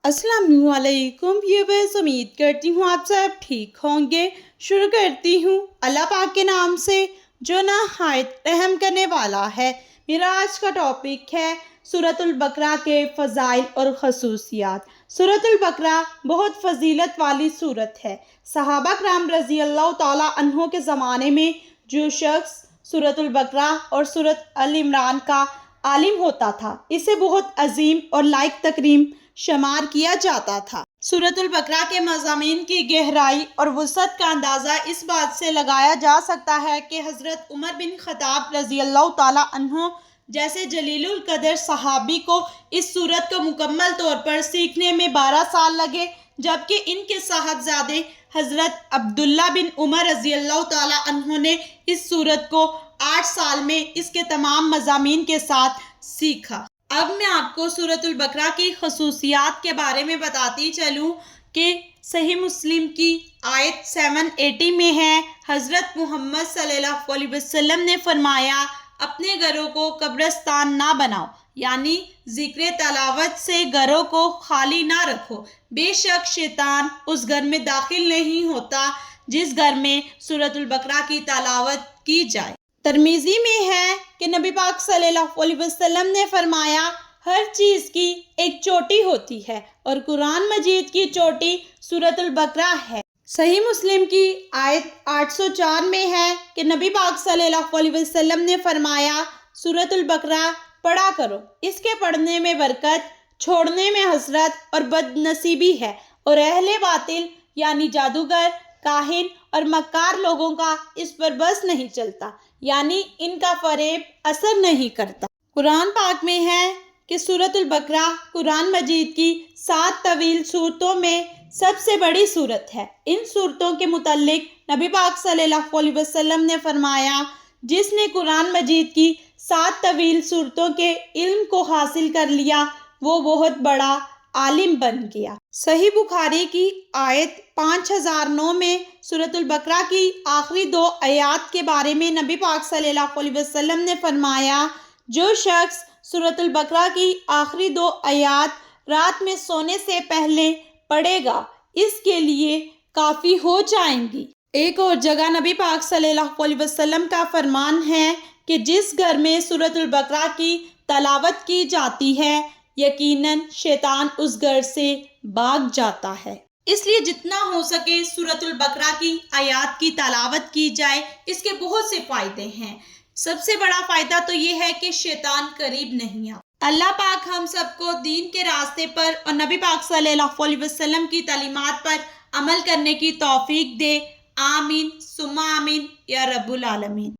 अस्सलाम वालेकुम व्यूअर्स, उम्मीद करती हूँ आप सब ठीक होंगे। शुरू करती हूँ अल्लाह पाक के नाम से जो नहायत रहम करने वाला है। मेरा आज का टॉपिक है सूरतुल बकरा के फ़ज़ाइल और ख़ुसूसियात। सूरतुल बकरा बहुत फ़जीलत वाली सूरत है। सहाबा कराम रज़ी अल्लाह ताला अन्हों के ज़माने में जो शख्स सूरतुल बकरा और सूरत अल इमरान का आलिम होता था, इसे बहुत अजीम और लायक तकरीम शुमार किया जाता था। सूरतुल बकरा के मज़ामीन की गहराई और वसअत का अंदाज़ा इस बात से लगाया जा सकता है कि हज़रत उमर बिन ख़त्ताब रज़ी अल्लाह ताला अन्हु जैसे जलीलुल कदर सहाबी को इस सूरत को मुकम्मल तौर पर सीखने में 12 साल लगे, जबकि इनके साहबजादे हज़रत अब्दुल्ला बिन उमर रज़ी अल्लाह ताला अन्हु ने इस सूरत को 8 साल में इसके तमाम मज़ामीन के साथ सीखा। अब मैं आपको सूरतुल बकरा की खसूसियात के बारे में बताती चलूँ कि सही मुस्लिम की आयत 780 में है, हज़रत मोहम्मद सल्लल्लाहु अलैहि वसल्लम ने फरमाया, अपने घरों को कब्रिस्तान ना बनाओ, यानी जिक्र तलावत से घरों को खाली ना रखो। बेशक शैतान उस घर में दाखिल नहीं होता जिस घर में सूरतुल बकरा की तलावत की जाए। तिरमिज़ी में है कि नबी पाक सल्लल्लाहु अलैहि वसल्लम ने फरमाया, हर चीज़ की एक चोटी होती है और कुरान मजीद की चोटी सूरतुल बकरा है। सही मुस्लिम की आयत 804 में है कि नबी पाक सल्लल्लाहु अलैहि वसल्लम ने फरमाया, सूरतुल बकरा पढ़ा करो, इसके पढ़ने में बरकत, छोड़ने में हसरत और बदनसीबी है, और अहले बातिल यानी जादूगर, काहिन और मक्कार लोगों का इस पर बस नहीं चलता, यानी इनका फरेब असर नहीं करता। कुरान पाक में है कि सूरतुल बकरा कुरान मजीद की 7 तवील सूरतों में सबसे बड़ी सूरत है। इन सूरतों के मुतल्लिक नबी पाक सल्लल्लाहु अलैहि वसल्लम ने फरमाया, जिसने कुरान मजीद की 7 तवील सूरतों के इल्म को हासिल कर लिया, वो बहुत बड़ा आलिम बन गया। सही बुखारी की आयत 5009 में सूरतुल बकरा की आखिरी 2 आयात के बारे में नबी पाक सल्लल्लाहु अलैहि वसल्लम ने फरमाया, जो शख्स सूरतुल बकरा की आखिरी 2 आयात रात में सोने से पहले पढ़ेगा, इसके लिए काफ़ी हो जाएंगी। एक और जगह नबी पाक सल्लल्लाहु अलैहि वसल्लम का फरमान है कि जिस घर में सूरतुल बकरा की तलावत की जाती है, यकीनन शैतान उस घर से भाग जाता है। इसलिए जितना हो सके सूरतुल बकरा की आयात की तलावत की जाए। इसके बहुत से फ़ायदे हैं। सबसे बड़ा फ़ायदा तो ये है कि शैतान करीब नहीं आता। अल्लाह पाक हम सबको दीन के रास्ते पर और नबी पाक सल्लल्लाहु अलैहि वसल्लम की तालीमात पर अमल करने की तौफीक दे। आमीन सुम्मा आमीन या रब्बुल आलमीन।